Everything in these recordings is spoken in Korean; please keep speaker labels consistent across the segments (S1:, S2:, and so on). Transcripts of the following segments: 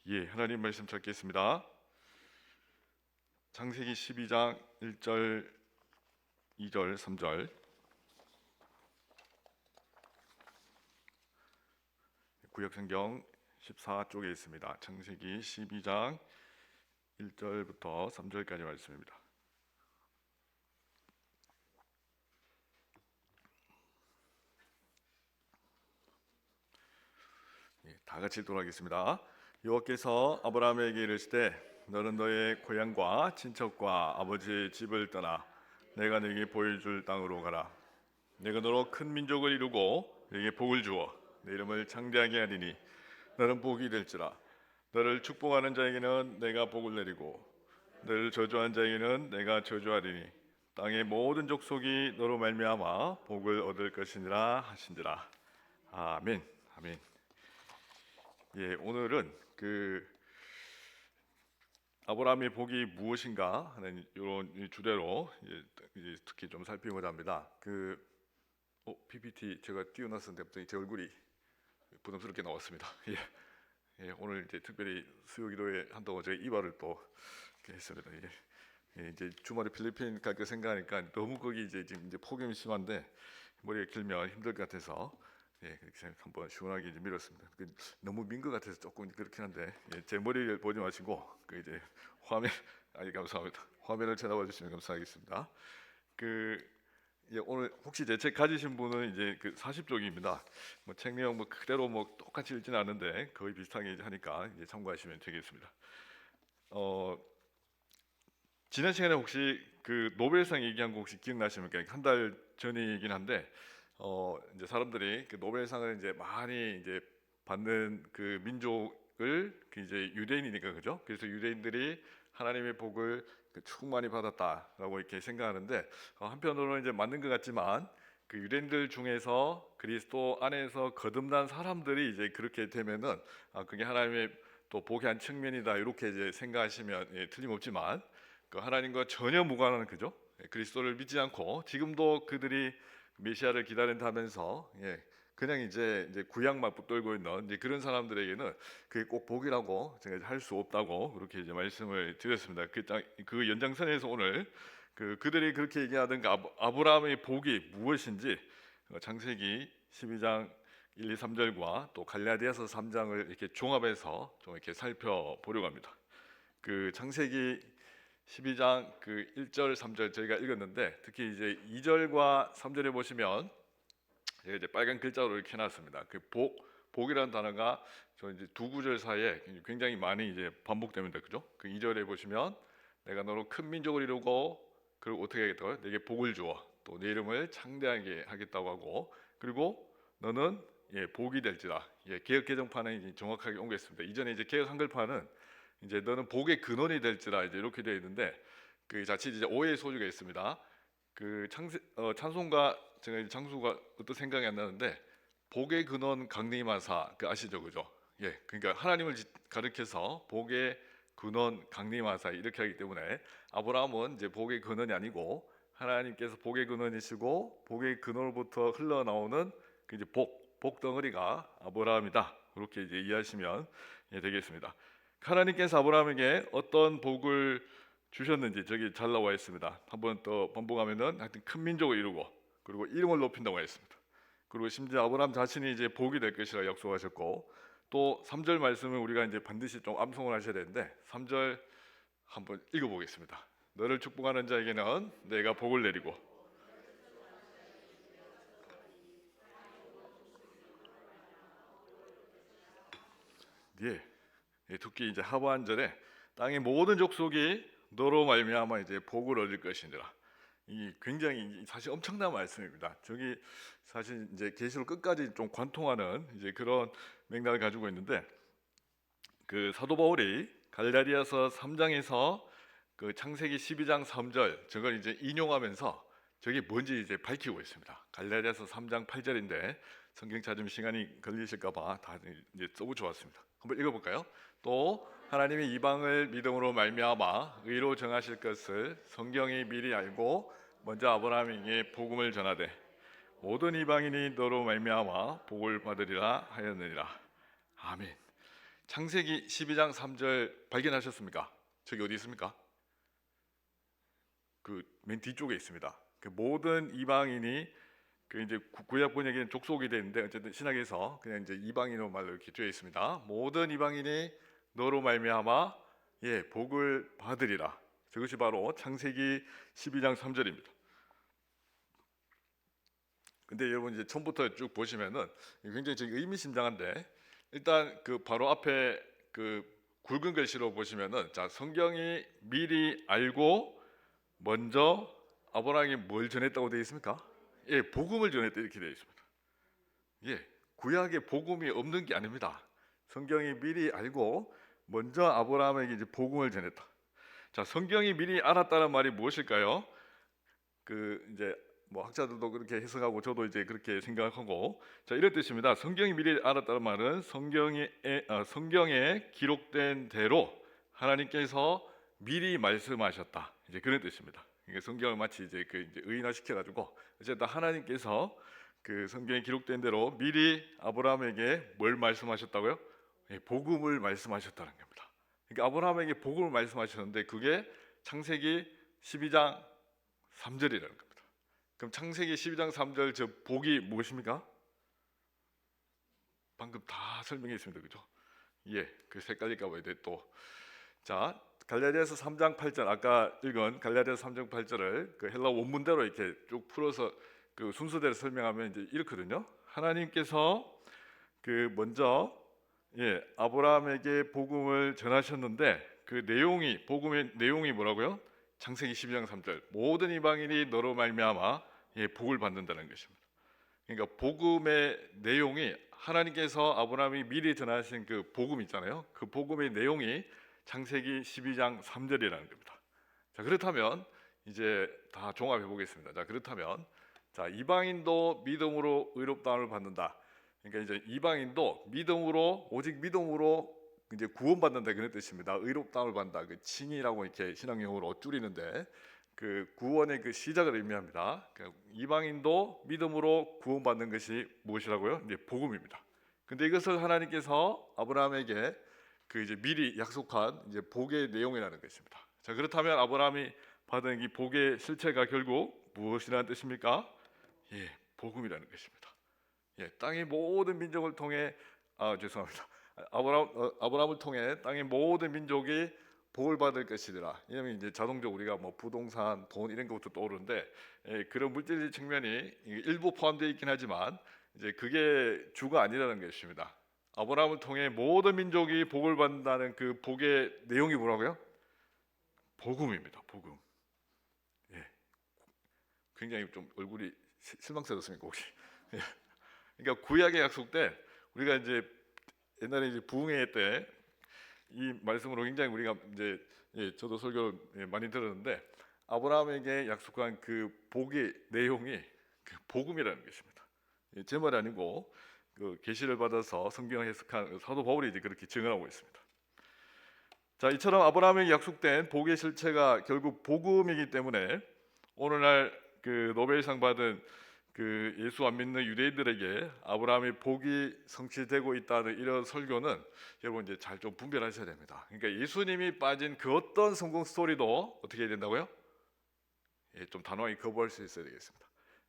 S1: 하나님 말씀 찾겠습니다. 창세기 12장 1절, 2절, 3절. 구역성경 14쪽에 있습니다. 창세기 12장 1절부터 3절까지 말씀입니다. 다 같이 읽도록하겠습니다. 여호와께서 아브라함에게 이르시되 너는 너의 고향과 친척과 아버지의 집을 떠나 내가 네게 보여줄 땅으로 가라. 내가 너로 큰 민족을 이루고 네게 복을 주어 내 이름을 창대하게 하리니 너는 복이 될지라. 너를 축복하는 자에게는 내가 복을 내리고 너를 저주하는 자에게는 내가 저주하리니 땅의 모든 족속이 너로 말미암아 복을 얻을 것이니라 하신지라. 아멘. 아멘. 오늘은 아브라함의 복이 무엇인가 하는 이런 주제로 특히 좀 살피고자 합니다. PPT 제가 띄워놨었는데 제 얼굴이 부담스럽게 나왔습니다. 오늘 이제 특별히 수요기도회 한다고 제가 이발을 또 했습니다. 이제 주말에 필리핀 갈까 생각하니까 너무 거기 지금 폭염이 심한데 머리가 길면 힘들 것 같아서 그렇게 한번 시원하게 밀었습니다. 너무 민 것 같아서 조금 그렇긴 한데 제 머리를 보지 마시고 이제 화면 감사합니다. 화면을 쳐다봐 주시면 감사하겠습니다. 오늘 혹시 제 책 가지신 분은 이제 40쪽입니다. 책 내용 그대로 똑같이 읽지는 않는데 거의 비슷하게 하니까 이제 참고하시면 되겠습니다. 지난 시간에 혹시 노벨상 얘기한 거 혹시 기억나십니까? 한 달 전이긴 한데 이제 사람들이 노벨상을 이제 많이 이제 받는 민족을 이제 유대인이니까 그죠? 그래서 유대인들이 하나님의 복을 충만히 받았다라고 이렇게 생각하는데 한편으로는 이제 맞는 것 같지만 유대인들 중에서 그리스도 안에서 거듭난 사람들이 이제 그렇게 되면은 그게 하나님의 또 복의 한 측면이다 이렇게 이제 생각하시면 틀림없지만 하나님과 전혀 무관한 그죠? 그리스도를 믿지 않고 지금도 그들이 메시아를 기다린다면서 그냥 이제 구약만 붙들고 있는 이제 그런 사람들에게는 그게 꼭 복이라고 제가 할 수 없다고 그렇게 이제 말씀을 드렸습니다. 그 연장선에서 오늘 그들이 그렇게 얘기하던 아브라함의 복이 무엇인지 창세기 12장 1, 2, 3절과 또 갈라디아서 3장을 이렇게 종합해서 좀 이렇게 살펴보려고 합니다. 창세기 12장 1절, 3절 저희가 읽었는데 특히 이제 2절과 3절에 보시면 이제 빨간 글자로 이렇게 해놨습니다. 복이라는 단어가 저 이제 두 구절 사이에 굉장히 많이 이제 반복됩니다. 그죠? 2절에 보시면 내가 너로 큰 민족을 이루고 그리고 어떻게 하겠다고요? 내게 복을 주어 또 내 이름을 창대하게 하겠다고 하고 그리고 너는 복이 될지라. 개역 개정판은 정확하게 옮겼습니다. 이전에 이제 개역 한글판은 이제 너는 복의 근원이 될지라 이제 이렇게 되어 있는데 자칫 이제 오해의 소지가 있습니다. 찬송가 제가 이제 장수가 어떤 생각이 안 나는데 복의 근원 강림하사 아시죠, 그죠? 그러니까 하나님을 가리켜서 복의 근원 강림하사 이렇게 하기 때문에 아브라함은 이제 복의 근원이 아니고 하나님께서 복의 근원이시고 복의 근원으로부터 흘러나오는 이제 복 덩어리가 아브라함이다. 그렇게 이제 이해하시면 되겠습니다. 하나님께서 아브라함에게 어떤 복을 주셨는지 저기 잘 나와 있습니다. 한번 더 반복하면은 하여튼 큰 민족을 이루고 그리고 이름을 높인다고 했습니다. 그리고 심지어 아브라함 자신이 이제 복이 될 것이라 약속하셨고 또 3절 말씀을 우리가 이제 반드시 좀 암송을 하셔야 되는데 3절 한번 읽어보겠습니다. 너를 축복하는 자에게는 내가 복을 내리고 특히 이제 하반절에 땅의 모든 족속이 너로 말미암아 이제 복을 얻을 것이니라. 이 굉장히 사실 엄청난 말씀입니다. 저기 사실 이제 계시록 끝까지 좀 관통하는 이제 그런 맥락을 가지고 있는데 사도 바울이 갈라디아서 3장에서 창세기 12장 3절 저걸 이제 인용하면서 저게 뭔지 이제 밝히고 있습니다. 갈라디아서 3장 8절인데 성경 찾으면 시간이 걸리실까봐 다 이제 써붙여 왔습니다. 한번 읽어볼까요? 또 하나님이 이방을 믿음으로 말미암아 의로 정하실 것을 성경이 미리 알고 먼저 아브라함에게 복음을 전하되 모든 이방인이 너로 말미암아 복을 받으리라 하였느니라. 아멘. 창세기 12장 3절 발견하셨습니까? 저기 어디 있습니까? 그 맨 뒤쪽에 있습니다. 그 모든 이방인이 그 이제 구약 번역에는 족속이 되는데 어쨌든 신약에서 그냥 이제 이방인으로 말로 이렇게 되어 있습니다. 모든 이방인이 너로 말미암아 복을 받으리라. 저것이 바로 창세기 12장 3절입니다. 근데 여러분 이제 처음부터 쭉 보시면은 굉장히 의미심장한데, 일단 그 바로 앞에 그 굵은 글씨로 보시면은, 자, 성경이 미리 알고 먼저 아브라함이 뭘 전했다고 되어 있습니까? 복음을 전했다 이렇게 되어 있습니다. 구약에 복음이 없는 게 아닙니다. 성경이 미리 알고 먼저 아브라함에게 이제 복음을 전했다. 자, 성경이 미리 알았다는 말이 무엇일까요? 그 이제 뭐 학자들도 그렇게 해석하고 저도 이제 그렇게 생각하고, 자, 이런 뜻입니다. 성경이 미리 알았다는 말은 성경에 기록된 대로 하나님께서 미리 말씀하셨다, 이제 그런 뜻입니다. 그러니까 성경을 마치 이제 의인화 시켜가지고 어쨌든 하나님께서 그 성경에 기록된 대로 미리 아브라함에게 뭘 말씀하셨다고요? 복음을 말씀하셨다는 겁니다. 그러니까 아브라함에게 복음을 말씀하셨는데 그게 창세기 12장 3절이라는 겁니다. 그럼 창세기 12장 3절 저 복이 무엇입니까? 방금 다 설명했습니다. 그죠? 그 헷갈릴까 봐요. 또. 자, 갈라디아서 3장 8절, 아까 읽은 갈라디아서 3장 8절을 그 헬라 원문대로 이렇게 쭉 풀어서 그 순서대로 설명하면 이제 이렇거든요. 하나님께서 그 먼저 아브라함에게 복음을 전하셨는데 그 내용이, 복음의 내용이 뭐라고요? 창세기 12장 3절, 모든 이방인이 너로 말미암아 복을 받는다는 것입니다. 그러니까 복음의 내용이, 하나님께서 아브라함이 미리 전하신 그 복음 있잖아요. 그 복음의 내용이 창세기 12장 3절이라는 겁니다. 자, 그렇다면 이제 다 종합해 보겠습니다. 자, 그렇다면 자, 이방인도 믿음으로 의롭다함을 받는다. 그러니까 이제 이방인도 믿음으로, 오직 믿음으로 이제 구원받는다, 그런 뜻입니다. 의롭다함을 받는다. 그 칭이라고 이렇게 신앙용어로 줄이는데 그 구원의 그 시작을 의미합니다. 그러니까 이방인도 믿음으로 구원받는 것이 무엇이라고요? 이제 복음입니다. 근데 이것을 하나님께서 아브라함에게 그 이제 미리 약속한 이제 복의 내용이라는 것입니다. 자, 그렇다면 아브라함이 받은 이 복의 실체가 결국 무엇이라는 뜻입니까? 복음이라는 것입니다. 땅의 모든 민족을 통해 죄송합니다. 아브라함을 통해 땅의 모든 민족이 복을 받을 것이더라. 왜냐하면 이제 자동적으로 우리가 뭐 부동산, 돈 이런 것부터 떠오르는데 그런 물질적 측면이 일부 포함되어 있긴 하지만 이제 그게 주가 아니라는 것입니다. 아브라함을 통해 모든 민족이 복을 받는다는 그 복의 내용이 뭐라고요? 복음입니다. 복음. 굉장히 좀 얼굴이 실망스럽습니까 혹시? 그러니까 구약의 약속 때 우리가 이제 옛날에 이제 부흥회 때 이 말씀으로 굉장히 우리가 이제 저도 설교를 많이 들었는데, 아브라함에게 약속한 그 복의 내용이 그 복음이라는 것입니다. 제 말이 아니고 그 계시를 받아서 성경을 해석한 사도 바울이 이제 그렇게 증언하고 있습니다. 자, 이처럼 아브라함에게 약속된 복의 실체가 결국 복음이기 때문에 오늘날 그 노벨상 받은 그 예수 안 믿는 유대인들에게 아브라함의 복이 성취되고 있다는 이런 설교는 여러분 이제 잘 좀 분별하셔야 됩니다. 그러니까 예수님이 빠진 그 어떤 성공 스토리도 어떻게 해야 된다고요? 좀 단호하게 거부할 수 있어야 되겠습니다.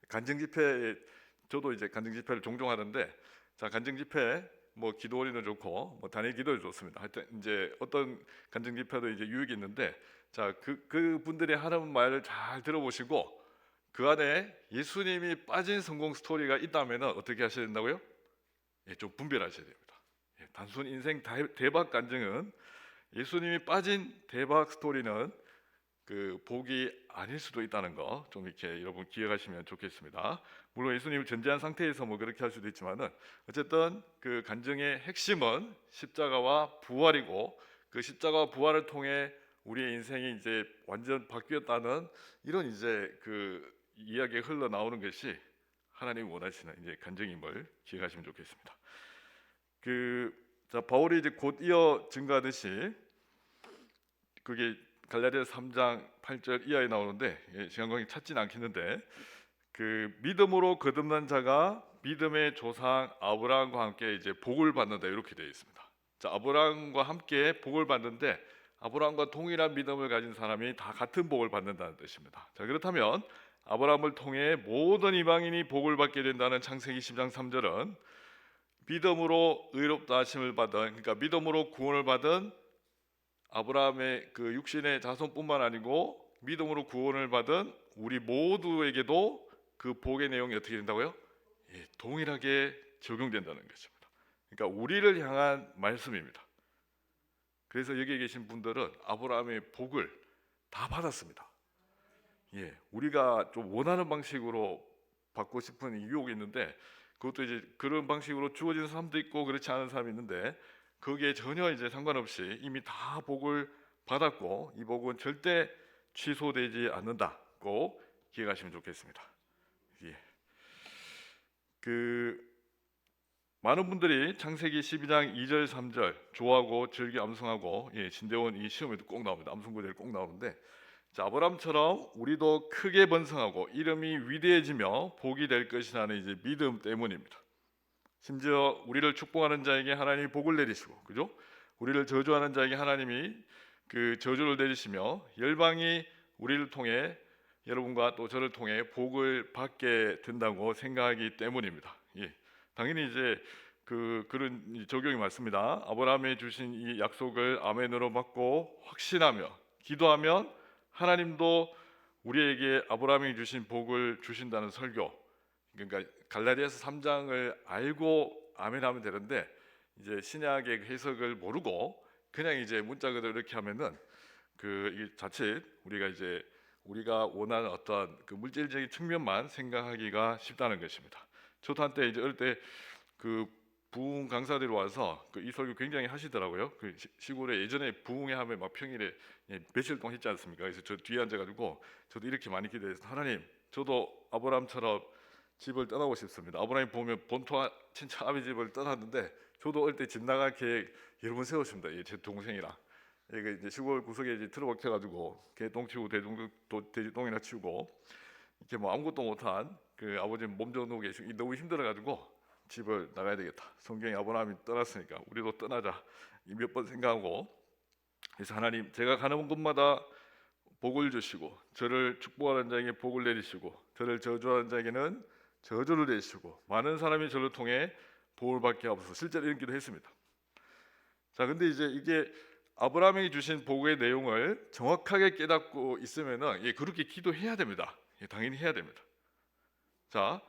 S1: 간증 집회, 저도 이제 간증 집회를 종종 하는데, 자, 간증 집회 뭐 기도원리는 좋고 뭐 단일 기도도 좋습니다. 하여튼 이제 어떤 간증 집회도 이제 유익이 있는데, 자, 그 분들이 하는 말을 잘 들어보시고 그 안에 예수님이 빠진 성공 스토리가 있다면 어떻게 하셔야 된다고요? 좀 분별하셔야 됩니다. 단순 인생 대박 간증은, 예수님이 빠진 대박 스토리는 그 복이 아닐 수도 있다는 거 좀 이렇게 여러분 기억하시면 좋겠습니다. 물론 예수님을 전제한 상태에서 뭐 그렇게 할 수도 있지만은 어쨌든 그 간증의 핵심은 십자가와 부활이고, 그 십자가와 부활을 통해 우리의 인생이 이제 완전 바뀌었다는 이런 이제 그 이야기가 흘러나오는 것이 하나님이 원하시는 이제 간증임을 기억하시면 좋겠습니다. 자, 바울이 이제 곧 이어 증가하듯이 그게 갈라디아서 3장 8절 이하에 나오는데 시간 관계 찾지는 않겠는데, 그 믿음으로 거듭난 자가 믿음의 조상 아브라함과 함께 이제 복을 받는다, 이렇게 되어 있습니다. 자, 아브라함과 함께 복을 받는데 아브라함과 동일한 믿음을 가진 사람이 다 같은 복을 받는다는 뜻입니다. 자, 그렇다면 아브라함을 통해 모든 이방인이 복을 받게 된다는 창세기 10장 3절은 믿음으로 의롭다 하심을 받은, 그러니까 믿음으로 구원을 받은 아브라함의 그 육신의 자손뿐만 아니고 믿음으로 구원을 받은 우리 모두에게도 그 복의 내용이 어떻게 된다고요? 예, 동일하게 적용된다는 것입니다. 그러니까 우리를 향한 말씀입니다. 그래서 여기 계신 분들은 아브라함의 복을 다 받았습니다. 예, 우리가 좀 원하는 방식으로 받고 싶은 유혹이 있는데 그것도 이제 그런 방식으로 주어지는 사람도 있고 그렇지 않은 사람이 있는데 거기에 전혀 이제 상관없이 이미 다 복을 받았고 이 복은 절대 취소되지 않는다고 기억하시면 좋겠습니다. 예. 그 많은 분들이 창세기 12장 2절 3절 좋아하고 즐겨 암송하고, 예, 신대원 이 시험에도 꼭 나옵니다. 암송구절이 꼭 나오는데, 자, 아브라함처럼 우리도 크게 번성하고 이름이 위대해지며 복이 될 것이라는 이제 믿음 때문입니다. 심지어 우리를 축복하는 자에게 하나님이 복을 내리시고, 그죠? 우리를 저주하는 자에게 하나님이 그 저주를 내리시며 열방이 우리를 통해 여러분과 또 저를 통해 복을 받게 된다고 생각하기 때문입니다. 예. 당연히 이제 그런 적용이 맞습니다. 아브라함이 주신 이 약속을 아멘으로 받고 확신하며 기도하면 하나님도 우리에게 아브라함이 주신 복을 주신다는 설교, 그러니까 갈라디아서 3장을 알고 아멘하면 되는데 이제 신약의 해석을 모르고 그냥 이제 문자 그대로 이렇게 하면은 그 자칫 우리가 원하는 어떤 그 물질적인 측면만 생각하기가 쉽다는 것입니다. 저도 한때 이제 어릴 때 그 부흥 강사들이 와서 그 이 설교 굉장히 하시더라고요. 그 시골에 예전에 부흥회 하면 막 평일에 며칠 동안 했지 않습니까? 그래서 저 뒤에 앉아가지고 저도 이렇게 많이 기도해서 하나님, 저도 아브라함처럼 집을 떠나고 싶습니다. 아브라함이 보면 본토 친척 아비 집을 떠났는데 저도 어릴 때 집 나갈 계획 여러 번 세웠습니다. 예, 제 동생이랑. 이제 시골 구석에 이제 틀어박혀가지고 개똥 치우고 돼지똥이나 치우고 이렇게 뭐 아무것도 못한 그 아버지 몸져놓고 계시고 너무 힘들어가지고 집을 나가야 되겠다. 성경에 아브라함이 떠났으니까 우리도 떠나자. 몇 번 생각하고 그래서 하나님, 제가 가는 곳마다 복을 주시고 저를 축복하는 자에게 복을 내리시고 저를 저주하는 자에게는 저주를 내리시고 많은 사람이 저를 통해 복을 받게 하옵소서. 실제로 이런 기도 했습니다. 자, 근데 이제 이게 아브라함이 주신 복의 내용을 정확하게 깨닫고 있으면은 그렇게 기도해야 됩니다. 당연히 해야 됩니다. 자,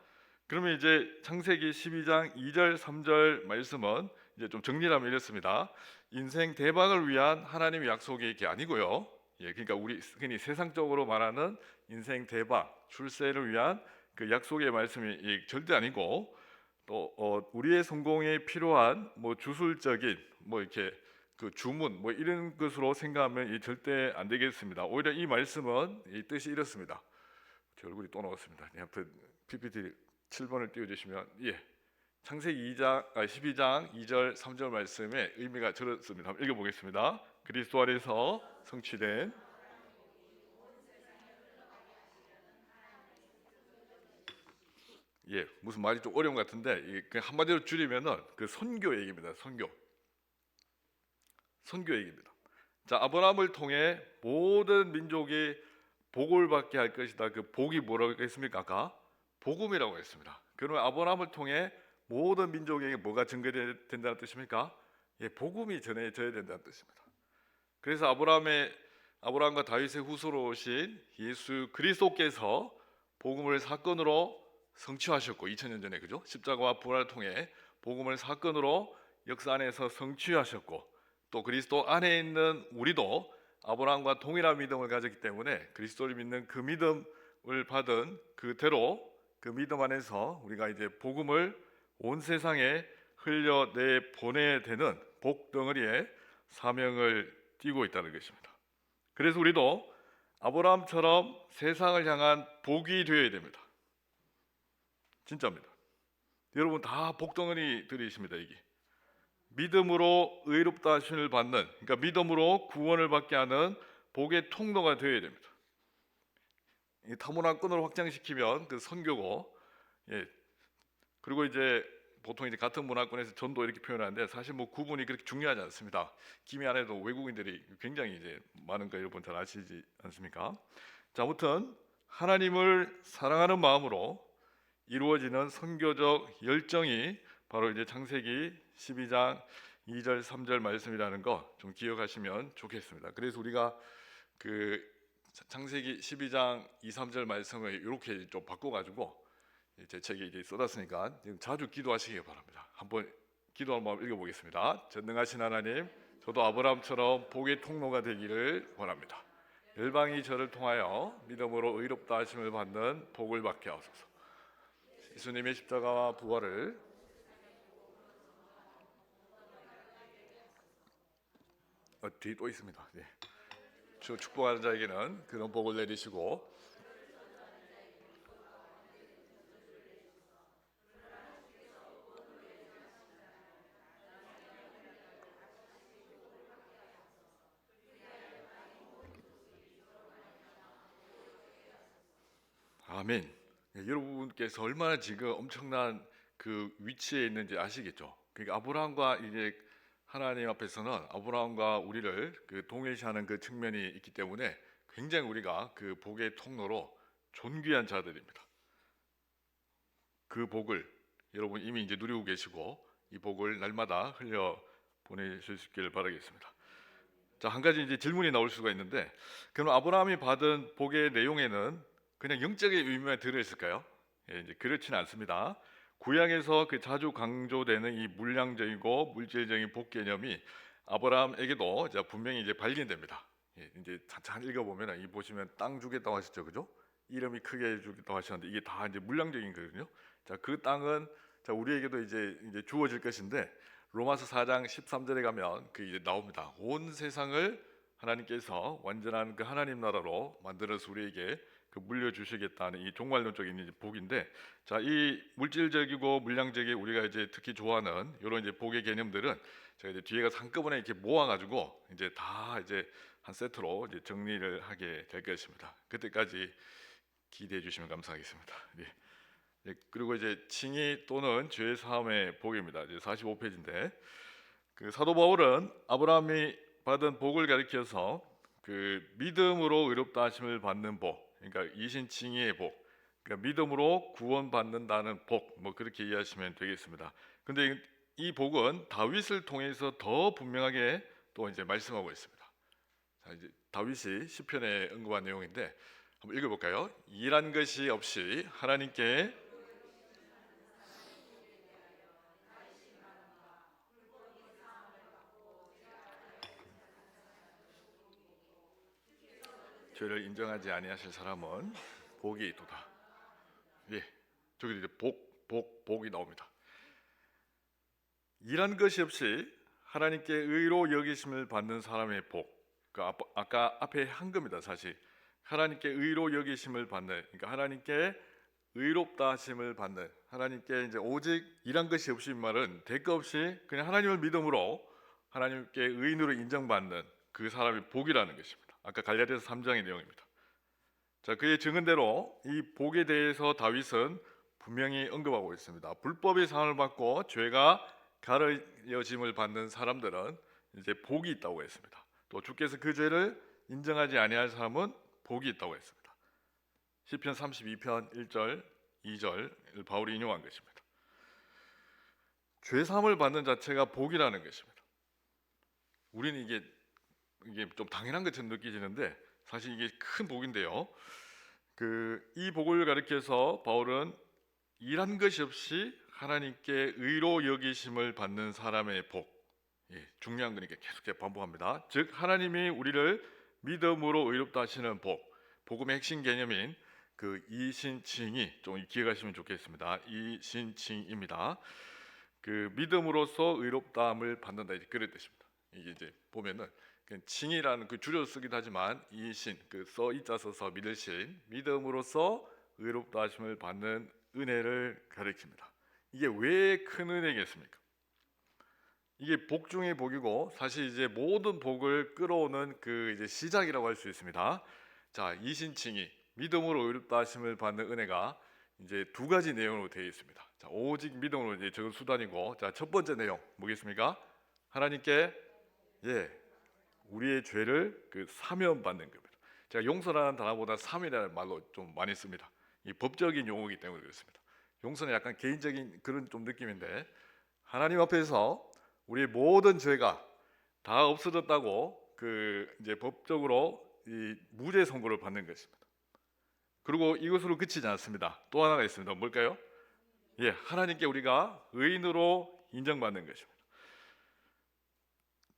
S1: 그러면 이제 창세기 12장 2절 3절 말씀은 이제 좀 정리를 하면 이렇습니다. 인생 대박을 위한 하나님의 약속이 이게 아니고요. 그러니까 우리 흔히 세상적으로 말하는 인생 대박, 출세를 위한 그 약속의 말씀이 절대 아니고 또 우리의 성공에 필요한 뭐 주술적인 뭐 이렇게 그 주문 뭐 이런 것으로 생각하면 절대 안 되겠습니다. 오히려 이 말씀은 이 뜻이 이렇습니다. 제 얼굴이 또 나왔습니다. 아무튼 PPT 7번을 띄워주시면 창세기 12장 2절 3절 말씀의 의미가 저렇습니다. 한번 읽어보겠습니다. 그리스도 안에서 성취된 무슨 말이 좀 어려운 것 같은데 그냥 한마디로 줄이면은 그 선교 얘기입니다. 선교 얘기입니다. 자, 아브라함을 통해 모든 민족이 복을 받게 할 것이다. 그 복이 뭐라고 했습니까? 아까 복음이라고 했습니다. 그러면 아브라함을 통해 모든 민족에게 뭐가 전개된다는 뜻입니까? 복음이 전해져야 된다는 뜻입니다. 그래서 아브라함과 다윗의 후손으로 오신 예수 그리스도께서 복음을 사건으로 성취하셨고 2000년 전에 그죠? 십자가와 부활을 통해 복음을 사건으로 역사 안에서 성취하셨고 또 그리스도 안에 있는 우리도 아브라함과 동일한 믿음을 가졌기 때문에 그리스도를 믿는 그 믿음을 받은 그대로 그 믿음 안에서 우리가 이제 복음을 온 세상에 흘려내 보내야 되는 복 덩어리에 사명을 띠고 있다는 것입니다. 그래서 우리도 아브라함처럼 세상을 향한 복이 되어야 됩니다. 진짜입니다. 여러분 다 복덩어리들이십니다. 이게 믿음으로 의롭다 하심을 받는, 그러니까 믿음으로 구원을 받게 하는 복의 통로가 되어야 됩니다. 타고난 끈을 확장시키면 그 선교고, 그리고 이제 보통 이제 같은 문화권에서 전도 이렇게 표현하는데 사실 뭐 구분이 그렇게 중요하지 않습니다. 김해 안에도 외국인들이 굉장히 이제 많은 거 여러분 잘 아시지 않습니까? 자, 아무튼 하나님을 사랑하는 마음으로 이루어지는 선교적 열정이 바로 이제 창세기 12장 2절 3절 말씀이라는 거 좀 기억하시면 좋겠습니다. 그래서 우리가 그 창세기 12장 2, 3절 말씀을 이렇게 좀 바꿔가지고 제 책에 이제 써놨으니까 자주 기도하시기 바랍니다. 한번 기도 한번 읽어보겠습니다. 전능하신 하나님, 저도 아브라함처럼 복의 통로가 되기를 원합니다. 열방이 저를 통하여 믿음으로 의롭다 하심을 받는 복을 받게 하소서. 예수님의 십자가와 부활을 뒤에 또 있습니다. 네. 주 축복하는 자에게는 그런 복을 내리시고 아멘. 네, 여러분께서 얼마나 지금 엄청난 그 위치에 있는지 아시겠죠? 그러니까 아브라함과 이제 하나님 앞에서는 아브라함과 우리를 그 동일시하는 그 측면이 있기 때문에 굉장히 우리가 그 복의 통로로 존귀한 자들입니다. 그 복을 여러분 이미 이제 누리고 계시고 이 복을 날마다 흘려 보내실 수 있기를 바라겠습니다. 자, 한 가지 이제 질문이 나올 수가 있는데, 그럼 아브라함이 받은 복의 내용에는 그냥 영적인 의미만 들어 있을까요? 예, 이제 그렇지는 않습니다. 구약에서 그 자주 강조되는 이 물량적이고 물질적인 복 개념이 아브라함에게도 분명히 이제 발견됩니다. 예, 이제 찬찬히 읽어보면 이 보시면 땅 주겠다고 하셨죠, 그죠? 이름이 크게 주겠다고 하셨는데 이게 다 이제 물량적인 거거든요. 자, 그 땅은 우리에게도 이제 주어질 것인데 로마서 4장 13절에 가면 그 이제 나옵니다. 온 세상을 하나님께서 완전한 그 하나님 나라로 만들어서 우리에게 그 물려주시겠다는 이 종말론적인 이제 복인데, 자, 이 물질적이고 물량적인 우리가 이제 특히 좋아하는 이런 이제 복의 개념들은 제가 이제 뒤에 가서 한꺼번에 이렇게 모아가지고 이제 다 이제 한 세트로 이제 정리를 하게 될 것입니다. 그때까지 기대해 주시면 감사하겠습니다. 예. 예, 그리고 이제 칭의 또는 죄 사함의 복입니다. 이제 45페이지인데 그 사도 바울은 아브라함이 받은 복을 가리켜서 그 믿음으로 의롭다 하심을 받는 복, 그러니까 이신칭의의 복, 그러니까 믿음으로 구원받는다는 복, 뭐 그렇게 이해하시면 되겠습니다. 근데 이 복은 다윗을 통해서 더 분명하게 또 이제 말씀하고 있습니다. 자, 이제 다윗이 시편에 언급한 내용인데 한번 읽어볼까요? 일한 것이 없이 하나님께 죄를 인정하지 아니하실 사람은 복이 있도다. 예, 저기 이제 복이 나옵니다. 일한 것이 없이 하나님께 의로 여기심을 받는 사람의 복. 그 아까 앞에 한 겁니다. 사실 하나님께 의로 여기심을 받는, 그러니까 하나님께 의롭다 하심을 받는, 하나님께 이제 오직 일한 것이 없이 말은 대가 없이 그냥 하나님을 믿음으로 하나님께 의인으로 인정받는 그 사람의 복이라는 것입니다. 아까 갈라디아서 3장의 내용입니다. 자, 그의 증언대로 이 복에 대해서 다윗은 분명히 언급하고 있습니다. 불법의 상을 받고 죄가 가려짐을 받는 사람들은 이제 복이 있다고 했습니다. 또 주께서 그 죄를 인정하지 아니할 사람은 복이 있다고 했습니다. 시편 32편 1절 2절 바울이 인용한 것입니다. 죄 사함을 받는 자체가 복이라는 것입니다. 우리는 이게 좀 당연한 것처럼 느껴지는데 사실 이게 큰 복인데요. 이 복을 가리켜서 바울은 일한 것이 없이 하나님께 의로 여기심을 받는 사람의 복, 중요한 거니까 계속 반복합니다. 즉 하나님이 우리를 믿음으로 의롭다 하시는 복, 복음의 핵심 개념인 그 이신칭이 좀 기억하시면 좋겠습니다. 이신칭입니다. 그 믿음으로써 의롭다함을 받는다, 이제 그런 뜻입니다. 이게 이제 보면은 칭이라는 그 줄여 쓰기도 하지만 이신 그 써이자 써서 믿을 신, 믿음으로써 의롭다 하심을 받는 은혜를 가리킵니다. 이게 왜 큰 은혜겠습니까? 이게 복 중의 복이고 사실 이제 모든 복을 끌어오는 그 이제 시작이라고 할 수 있습니다. 자, 이신칭이 믿음으로 의롭다 하심을 받는 은혜가 이제 두 가지 내용으로 되어 있습니다. 자, 오직 믿음으로 이제 적은 수단이고, 자, 첫 번째 내용 뭐겠습니까? 하나님께 우리의 죄를 사면받는 겁니다. 제가 용서라는 단어보다 사면이라는 말로 좀 많이 씁니다. 이 법적인 용어이기 때문에 그렇습니다. 용서는 약간 개인적인 그런 좀 느낌인데, 하나님 앞에서 우리의 모든 죄가 다 없어졌다고 이제 법적으로 이 무죄 선고를 받는 것입니다. 그리고 이것으로 그치지 않습니다. 또 하나가 있습니다. 뭘까요? 하나님께 우리가 의인으로 인정받는 것입니다.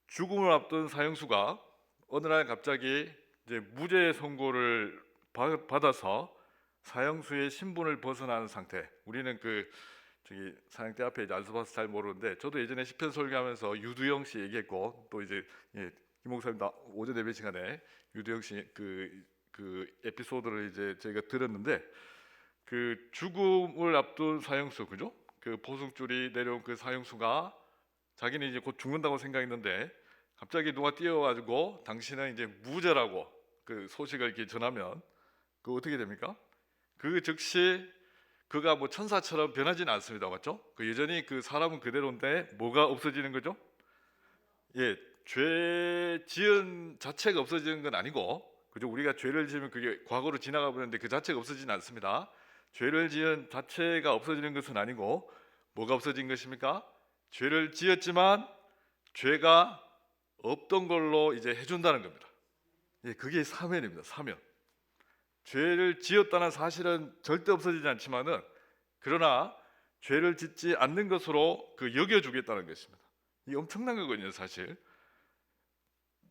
S1: 죽음을 앞둔 사형수가 어느 날 갑자기 이제 무죄 선고를 받아서 사형수의 신분을 벗어나는 상태. 우리는 저기 사형대 앞에 이제 안 서봐서 잘 모르는데, 저도 예전에 시편 설교하면서 유두영 씨 얘기했고, 또 이제 김 목사님 오전 예배 시간에 유두영 씨 그 에피소드를 이제 저희가 들었는데, 죽음을 앞둔 사형수, 그죠? 보석줄이 내려온 사형수가 자기는 이제 곧 죽는다고 생각했는데, 갑자기 누가 뛰어가지고 당신은 이제 무죄라고 소식을 이렇게 전하면 어떻게 됩니까? 즉시 그가 뭐 천사처럼 변하지는 않습니다. 맞죠? 여전히 사람은 그대로인데 뭐가 없어지는 거죠? 죄 지은 자체가 없어지는 건 아니고, 그죠? 우리가 죄를 지으면 그게 과거로 지나가 버렸는데 그 자체가 없어지는 않습니다. 죄를 지은 자체가 없어지는 것은 아니고, 뭐가 없어진 것입니까? 죄를 지었지만 죄가 없던 걸로 이제 해준다는 겁니다. 그게 사면입니다. 사면. 죄를 지었다는 사실은 절대 없어지지 않지만은, 그러나 죄를 짓지 않는 것으로 여겨주겠다는 것입니다. 이 엄청난 거거든요, 사실.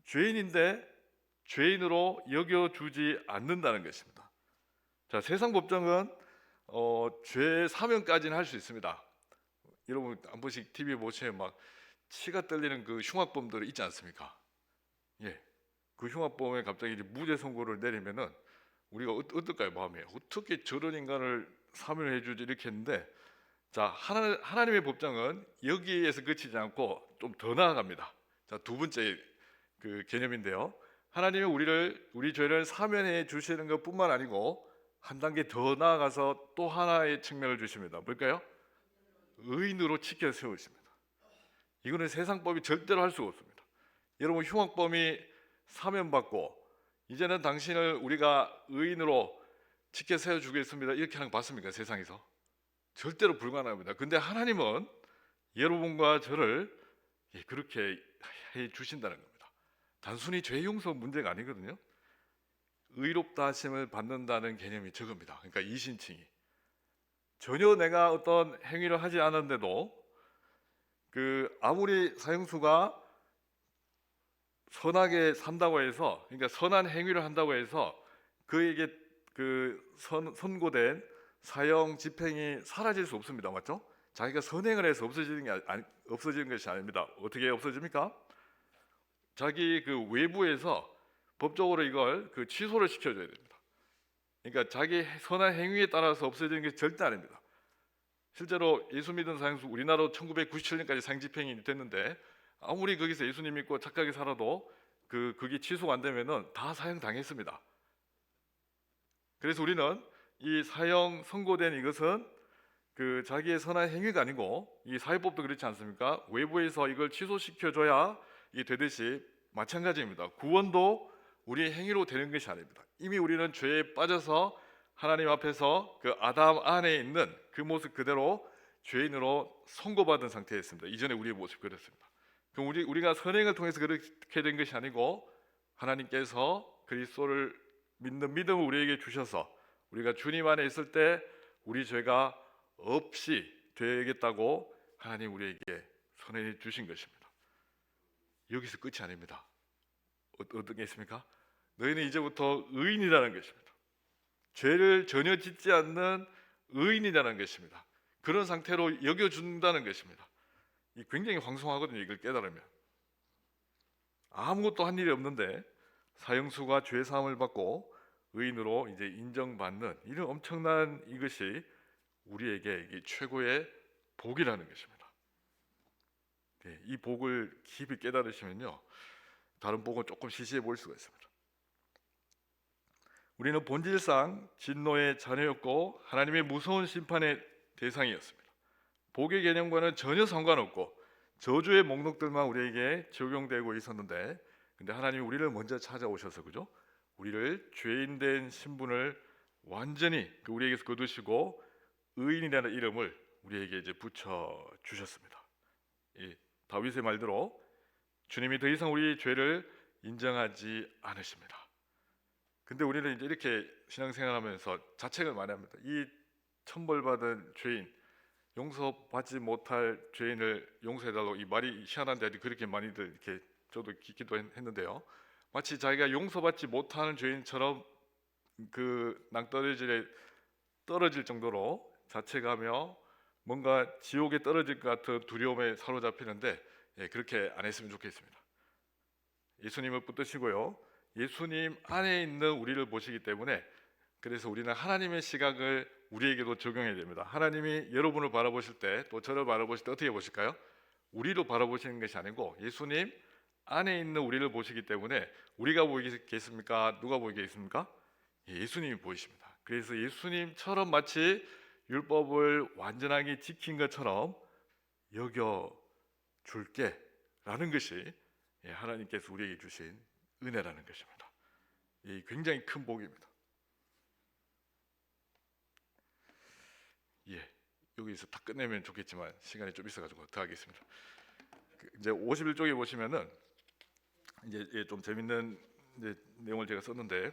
S1: 죄인인데 죄인으로 여겨주지 않는다는 것입니다. 자, 세상 법정은 죄 사면까지는 할 수 있습니다. 여러분 한 번씩 TV 보시면 막 치가 떨리는 흉악범들 있지 않습니까? 그 흉악범에 갑자기 이제 무죄 선고를 내리면은 우리가 어떨까요, 마음에? 어떻게 저런 인간을 사면해 주지, 이렇게 했는데, 자, 하나님의 법정은 여기에서 그치지 않고 좀 더 나아갑니다. 자, 두 번째 개념인데요. 하나님은 우리 죄를 사면해 주시는 것뿐만 아니고 한 단계 더 나아가서 또 하나의 측면을 주십니다. 뭘까요? 의인으로 지켜 세우십니다. 이거는 세상 법이 절대로 할 수가 없습니다. 여러분, 흉악범이 사면받고 이제는 당신을 우리가 의인으로 지켜 세워 주겠습니다, 이렇게 하는 거 봤습니까? 세상에서 절대로 불가능합니다. 근데 하나님은 여러분과 저를 그렇게 해 주신다는 겁니다. 단순히 죄 용서 문제가 아니거든요. 의롭다 하심을 받는다는 개념이 저겁니다. 그러니까 이신칭이 전혀 내가 어떤 행위를 하지 않았는데도 아무리 사형수가 선하게 산다고 해서, 그러니까 선한 행위를 한다고 해서 그에게 선고된 사형 집행이 사라질 수 없습니다. 맞죠? 자기가 선행을 해서 없어지는 것이 아닙니다. 어떻게 없어집니까? 자기 외부에서 법적으로 이걸 취소를 시켜줘야 됩니다. 그러니까 자기 선한 행위에 따라서 없어지는 게 절대 아닙니다. 실제로 예수 믿은 사형수, 우리나라도 1997년까지 사형 집행이 됐는데, 아무리 거기서 예수님 믿고 착하게 살아도 그게 취소가 안 되면은 다 사형 당했습니다. 그래서 우리는 이 사형 선고된 이것은 자기의 선한 행위가 아니고, 이 사회법도 그렇지 않습니까? 외부에서 이걸 취소시켜줘야 이게 되듯이 마찬가지입니다. 구원도 우리의 행위로 되는 것이 아닙니다. 이미 우리는 죄에 빠져서 하나님 앞에서 아담 안에 있는 그 모습 그대로 죄인으로 선고받은 상태였습니다. 이전에 우리의 모습이 그랬습니다. 그럼 우리가 선행을 통해서 그렇게 된 것이 아니고, 하나님께서 그리스도를 믿는 믿음을 우리에게 주셔서 우리가 주님 안에 있을 때 우리 죄가 없이 되겠다고 하나님 우리에게 선해 주신 것입니다. 여기서 끝이 아닙니다. 어떤 게 있습니까? 너희는 이제부터 의인이라는 것입니다. 죄를 전혀 짓지 않는 의인이라는 것입니다. 그런 상태로 여겨준다는 것입니다. 굉장히 황송하거든요. 이걸 깨달으면 아무것도 한 일이 없는데 사형수가 죄 사함을 받고 의인으로 이제 인정받는 이런 엄청난 이것이 우리에게 이게 최고의 복이라는 것입니다. 이 복을 깊이 깨달으시면요, 다른 복은 조금 시시해 보일 수가 있습니다. 우리는 본질상 진노의 자녀였고 하나님의 무서운 심판의 대상이었습니다. 복의 개념과는 전혀 상관없고 저주의 목록들만 우리에게 적용되고 있었는데, 근데 하나님이 우리를 먼저 찾아오셔서, 그죠? 우리를 죄인된 신분을 완전히 우리에게서 거두시고 의인이라는 이름을 우리에게 이제 붙여 주셨습니다. 이 다윗의 말대로 주님이 더 이상 우리 죄를 인정하지 않으십니다. 근데 우리는 이제 이렇게 신앙생활하면서 자책을 많이 합니다. 이 천벌받은 죄인, 용서받지 못할 죄인을 용서해달라고, 이 말이 희한한데 그렇게 많이들 이렇게 저도 기도했는데요. 마치 자기가 용서받지 못하는 죄인처럼 그 낭떠러지에 떨어질 정도로 자책하며 뭔가 지옥에 떨어질 것 같은 두려움에 사로잡히는데, 그렇게 안 했으면 좋겠습니다. 예수님을 붙드시고요, 예수님 안에 있는 우리를 보시기 때문에, 그래서 우리는 하나님의 시각을 우리에게도 적용해야 됩니다. 하나님이 여러분을 바라보실 때, 또 저를 바라보실 때 어떻게 보실까요? 우리로 바라보시는 것이 아니고 예수님 안에 있는 우리를 보시기 때문에, 우리가 보이겠습니까? 누가 보이겠습니까? 예수님이 보이십니다. 그래서 예수님처럼 마치 율법을 완전하게 지킨 것처럼 여겨 줄게 라는 것이 하나님께서 우리에게 주신 은혜라는 것입니다. 이 굉장히 큰 복입니다. 여기서 다 끝내면 좋겠지만 시간이 좀 있어가지고 더 하겠습니다. 이제 51쪽에 보시면은 이제 좀 재밌는 이제 내용을 제가 썼는데,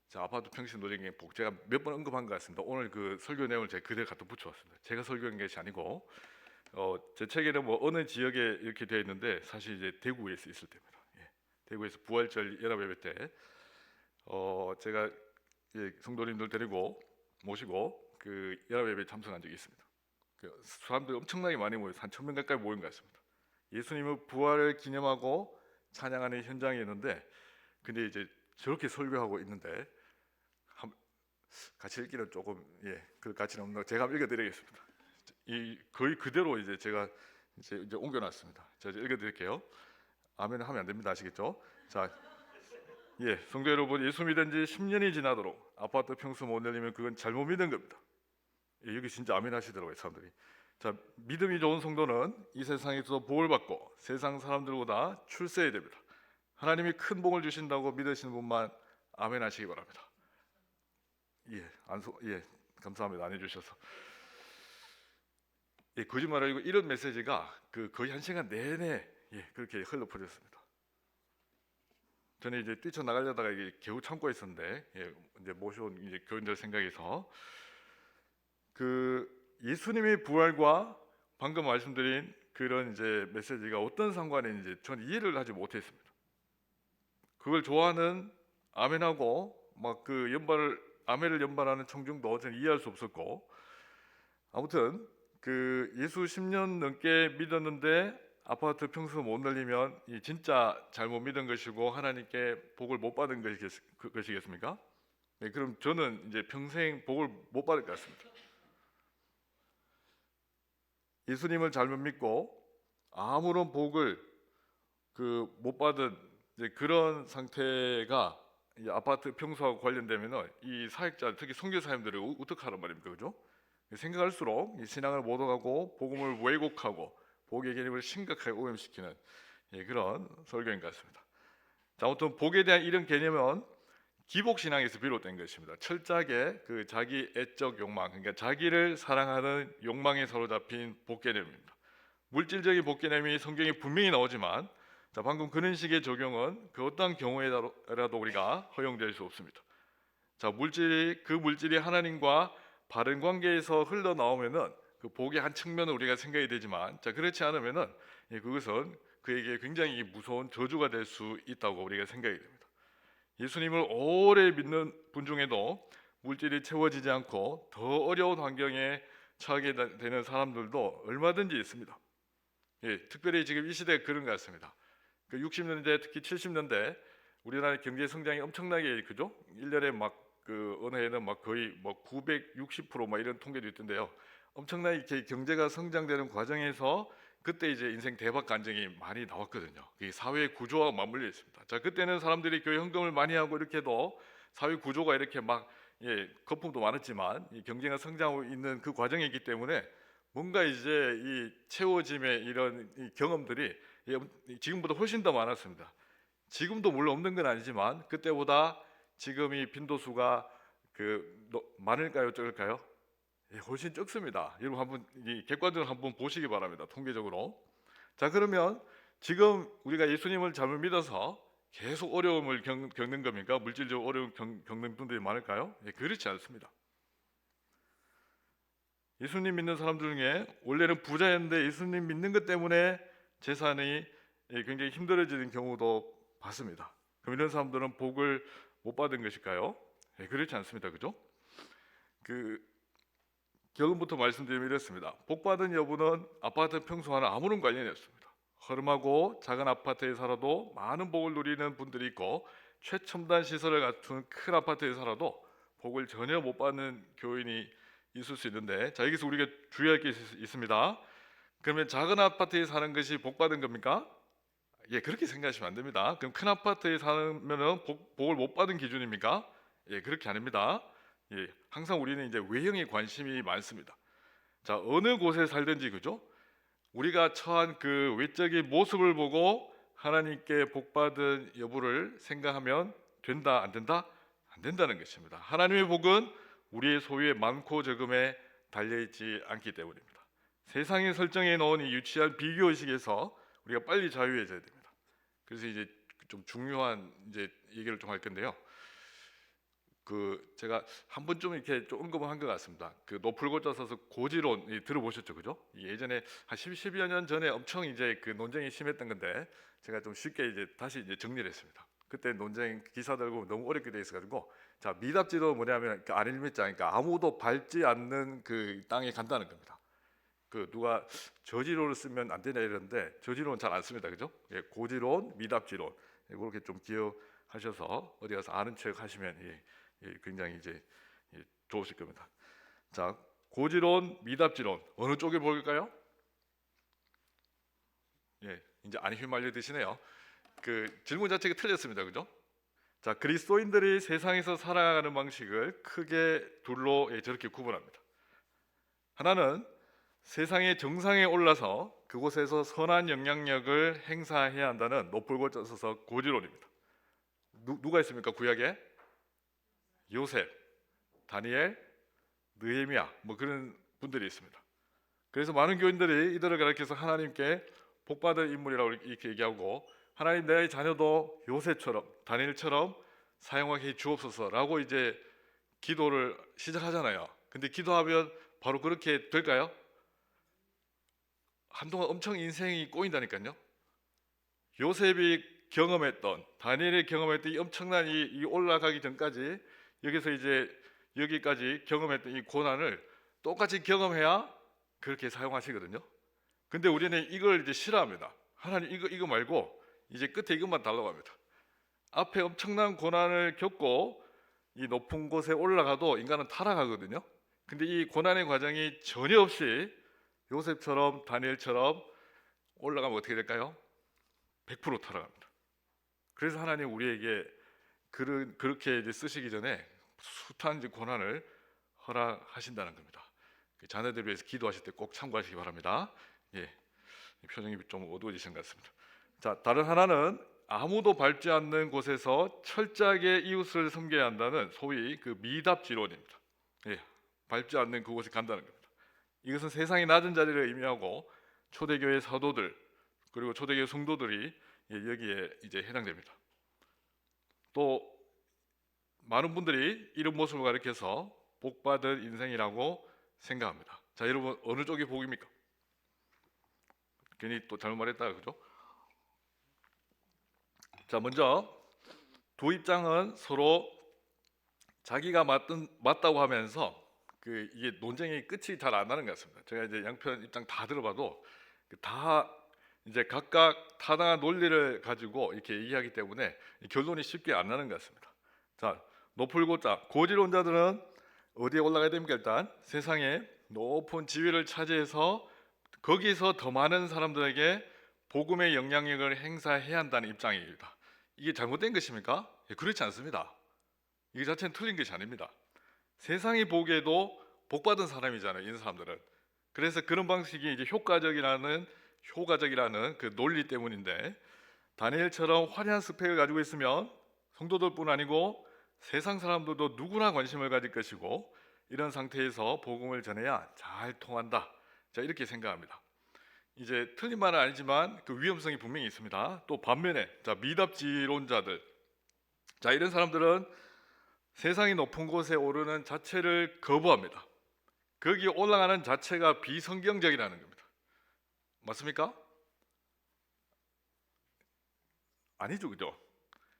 S1: 자, 아파트 평식 노정의 복, 제가 몇 번 언급한 것 같습니다. 오늘 그 설교 내용을 제가 그대로 갖다 붙여왔습니다. 제가 설교한 것이 아니고, 제 책에는 뭐 어느 지역에 이렇게 되어 있는데 사실 이제 대구에서 있을 때입니다. 대구에서 부활절 연합예배 때 제가 성도님들 데리고 모시고 그 연합예배에 참석한 적이 있습니다. 그 사람들이 엄청나게 많이 모여서 한 1,000명 가까이 모인 것 같습니다. 예수님의 부활을 기념하고 찬양하는 현장이었는데, 근데 이제 저렇게 설교하고 있는데 같이 읽기는 조금 그 가치는 없는 거 제가 한번 읽어드리겠습니다. 이 거의 그대로 이제 제가 이제 옮겨놨습니다. 제가 읽어드릴게요. 아멘 하면 안 됩니다. 아시겠죠? 자, 성도 여러분, 예수 믿은 지 10년이 지나도록 아파트 평수 못 내리면 그건 잘못 믿은 겁니다. 여기 진짜 아멘 하시더라고요, 사람들이. 자, 믿음이 좋은 성도는 이 세상에서 복을 받고 세상 사람들보다 출세해야 됩니다. 하나님이 큰 복을 주신다고 믿으시는 분만 아멘 하시기 바랍니다. 감사합니다. 안 해주셔서. 거짓말 아니고 이런 메시지가 거의 1시간 내내 그렇게 흘러퍼졌습니다. 저는 이제 뛰쳐나가려다가 겨우 참고 있었는데, 이제 모셔온 이제 교인들 생각해서 예수님의 부활과 방금 말씀드린 그런 이제 메시지가 어떤 상관인지 저는 이해를 하지 못했습니다. 그걸 좋아하는 아멘하고 막 아멘을 연발하는 청중도 저는 이해할 수 없었고, 아무튼 예수 10년 넘게 믿었는데 아파트 평수 못 늘리면 진짜 잘못 믿은 것이고 하나님께 복을 못 받은 것이겠습니까? 그럼 저는 이제 평생 복을 못 받을 것 같습니다. 예수님을 잘못 믿고 아무런 복을 못 받은 그런 상태가 이 아파트 평수하고 관련되면 이 사역자, 특히 선교사님들이 어떡하란 말입니까, 그죠? 생각할수록 이 신앙을 못 오가고 복음을 왜곡하고 복의 개념을 심각하게 오염시키는 그런 설교인 것 같습니다. 자, 아무튼 복에 대한 이런 개념은 기복신앙에서 비롯된 것입니다. 철저하게 자기 애적 욕망, 그러니까 자기를 사랑하는 욕망에 사로잡힌 복 개념입니다. 물질적인 복 개념이 성경에 분명히 나오지만, 자, 방금 그런 식의 적용은 어떠한 경우에라도 우리가 허용될 수 없습니다. 자, 물질이 하나님과 바른 관계에서 흘러나오면은 그 복의 한 측면을 우리가 생각이 되지만, 자, 그렇지 않으면은 그것은 그에게 굉장히 무서운 저주가 될 수 있다고 우리가 생각이 됩니다. 예수님을 오래 믿는 분 중에도 물질이 채워지지 않고 더 어려운 환경에 처하게 되는 사람들도 얼마든지 있습니다. 특별히 지금 이 시대에 그런 것 같습니다. 60년대 특히 70년대 우리나라 경제 성장이 엄청나게, 그죠? 1년에 막 어느 해는 막 거의 960% 막 이런 통계도 있던데요. 엄청나게 경제가 성장되는 과정에서 그때 이제 인생 대박 간증이 많이 나왔거든요. 사회 구조와 맞물려 있습니다. 자, 그때는 사람들이 교회 헌금을 많이 하고 이렇게 해도 사회 구조가 이렇게 막 거품도 많았지만 이 경제가 성장하고 있는 그 과정이기 때문에 뭔가 이제 이 채워짐의 이런 이 경험들이 지금보다 훨씬 더 많았습니다. 지금도 물론 없는 건 아니지만 그때보다 지금 이 빈도수가 많을까요, 적을까요? 훨씬 적습니다. 여러분 한번 이 객관적으로 한번 보시기 바랍니다. 통계적으로. 자, 그러면 지금 우리가 예수님을 잘못 믿어서 계속 어려움을 겪는 겁니까? 물질적 어려움 겪는 분들이 많을까요? 그렇지 않습니다. 예수님 믿는 사람들 중에 원래는 부자였는데 예수님 믿는 것 때문에 재산이 굉장히 힘들어지는 경우도 봤습니다. 그럼 이런 사람들은 복을 못 받은 것일까요? 그렇지 않습니다. 그죠? 결론부터 말씀드리면 이렇습니다. 복 받은 여부는 아파트 평수와는 아무런 관련이 없습니다. 허름하고 작은 아파트에 살아도 많은 복을 누리는 분들이 있고 최첨단 시설을 갖춘 큰 아파트에 살아도 복을 전혀 못 받는 교인이 있을 수 있는데, 자, 여기서 우리가 주의할 게 있습니다. 그러면 작은 아파트에 사는 것이 복 받은 겁니까? 그렇게 생각하시면 안 됩니다. 그럼 큰 아파트에 살면은 복을 못 받은 기준입니까? 그렇게 아닙니다. 항상 우리는 이제 외형에 관심이 많습니다. 자, 어느 곳에 살든지 그죠? 우리가 처한 그 외적인 모습을 보고 하나님께 복받은 여부를 생각하면 된다, 안 된다? 안 된다는 것입니다. 하나님의 복은 우리의 소유의 많고 적음에 달려있지 않기 때문입니다. 세상이 설정해 놓은 이 유치한 비교의식에서 우리가 빨리 자유해져야 됩니다. 그래서 이제 좀 중요한 이제 얘기를 좀 할 건데요. 제가 한 번쯤 이렇게 좀 언급을 한 것 같습니다. 노풀고자 써서 고지론 들어보셨죠, 그죠? 예전에 한 10여 년 전에 엄청 이제 논쟁이 심했던 건데 제가 좀 쉽게 이제 다시 이제 정리를 했습니다. 그때 논쟁 기사들 보면 너무 어렵게 돼 있어가지고, 자, 미답지도 뭐냐면 안일밀자, 그러니까 아무도 밟지 않는 그 땅에 간다는 겁니다. 누가 저지론을 쓰면 안 되냐 이러는데 저지론 잘 안 씁니다, 그죠? 고지론, 미답지론 이렇게 좀 기억하셔서 어디 가서 아는 척 하시면 굉장히 이제 좋으실 겁니다. 자, 고지론, 미답지론 어느 쪽에 볼까요? 이제 안 휘말려 드시네요. 질문 자체가 틀렸습니다, 그죠? 자, 그리스도인들이 세상에서 살아가는 방식을 크게 둘로 저렇게 구분합니다. 하나는 세상의 정상에 올라서 그곳에서 선한 영향력을 행사해야 한다는 노풀고자 써서 고지론입니다. 누가 있습니까? 구약에 요셉, 다니엘, 느헤미야 뭐 그런 분들이 있습니다. 그래서 많은 교인들이 이들을 가르쳐서 하나님께 복받은 인물이라고 이렇게 얘기하고, 하나님 내 자녀도 요셉처럼 다니엘처럼 사용하게 주옵소서라고 이제 기도를 시작하잖아요. 근데 기도하면 바로 그렇게 될까요? 한동안 엄청 인생이 꼬인다니까요. 요셉이 경험했던, 다니엘이 경험했던 이 엄청난 이 올라가기 전까지 여기서 이제 여기까지 경험했던 이 고난을 똑같이 경험해야 그렇게 사용하시거든요. 근데 우리는 이걸 이제 싫어합니다. 하나님 이거 말고 이제 끝에 이것만 달라고 합니다. 앞에 엄청난 고난을 겪고 이 높은 곳에 올라가도 인간은 타락하거든요. 근데 이 고난의 과정이 전혀 없이 요셉처럼 다니엘처럼 올라가면 어떻게 될까요? 100% 타락합니다. 그래서 하나님 우리에게 그렇게 이제 쓰시기 전에 숱한 고난을 허락하신다는 겁니다. 자녀들 위해서 기도하실 때 꼭 참고하시기 바랍니다. 표정이 좀 어두워지신 것 같습니다. 자, 다른 하나는 아무도 밟지 않는 곳에서 철저하게 이웃을 섬겨야 한다는 소위 미답지론입니다. 밟지 않는 그곳에 간다는 겁니다. 이것은 세상의 낮은 자리를 의미하고 초대교회 사도들 그리고 초대교회 성도들이 여기에 이제 해당됩니다. 또 많은 분들이 이런 모습을 가리켜서 복받은 인생이라고 생각합니다. 자, 여러분 어느 쪽이 복입니까? 괜히 또 잘못 말했다, 그죠? 자, 먼저 두 입장은 서로 자기가 맞다고 하면서 이게 논쟁의 끝이 잘 안 나는 것 같습니다. 제가 이제 양편 입장 다 들어봐도 다 이제 각각 타당한 논리를 가지고 이렇게 얘기하기 때문에 결론이 쉽게 안 나는 것 같습니다. 자, 노풀고자 고지론자들은 어디에 올라가야 됩니까? 일단 세상에 높은 지위를 차지해서 거기서 더 많은 사람들에게 복음의 영향력을 행사해야 한다는 입장입니다. 이게 잘못된 것입니까? 그렇지 않습니다. 이 자체는 틀린 것이 아닙니다. 세상이 보기에도 복받은 사람이잖아요, 이런 사람들은. 그래서 그런 방식이 이제 효과적이라는 그 논리 때문인데, 다니엘처럼 화려한 스펙을 가지고 있으면 성도들뿐 아니고 세상 사람들도 누구나 관심을 가질 것이고, 이런 상태에서 복음을 전해야 잘 통한다. 자, 이렇게 생각합니다. 이제 틀린 말은 아니지만 그 위험성이 분명히 있습니다. 또 반면에 미답지론자들, 이런 사람들은 세상이 높은 곳에 오르는 자체를 거부합니다. 거기 올라가는 자체가 비성경적이라는 겁니다. 맞습니까? 아니죠, 그죠?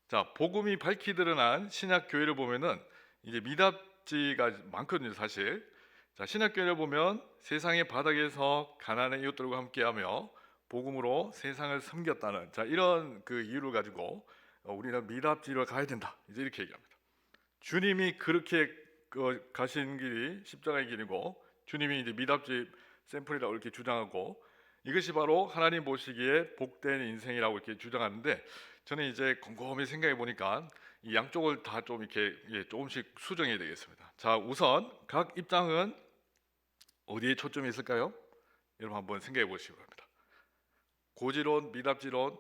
S1: 자, 복음이 밝히 드러난 신약 교회를 보면은 이제 미답지가 많거든요, 사실. 자, 신약 교회를 보면 세상의 바닥에서 가난한 이웃들과 함께하며 복음으로 세상을 섬겼다는 이런 그 이유를 가지고 우리는 미답지로 가야 된다. 이제 이렇게 얘기합니다. 주님이 그렇게 가신 길이 십자가의 길이고, 주님이 이제 미답지 샘플이라고 이렇게 주장하고, 이것이 바로 하나님 보시기에 복된 인생이라고 이렇게 주장하는데, 저는 이제 곰곰이 생각해 보니까 이 양쪽을 다 좀 이렇게 조금씩 수정해야 되겠습니다. 자, 우선 각 입장은 어디에 초점이 있을까요? 여러분 한번 생각해 보시기 바랍니다. 고지론, 미답지론,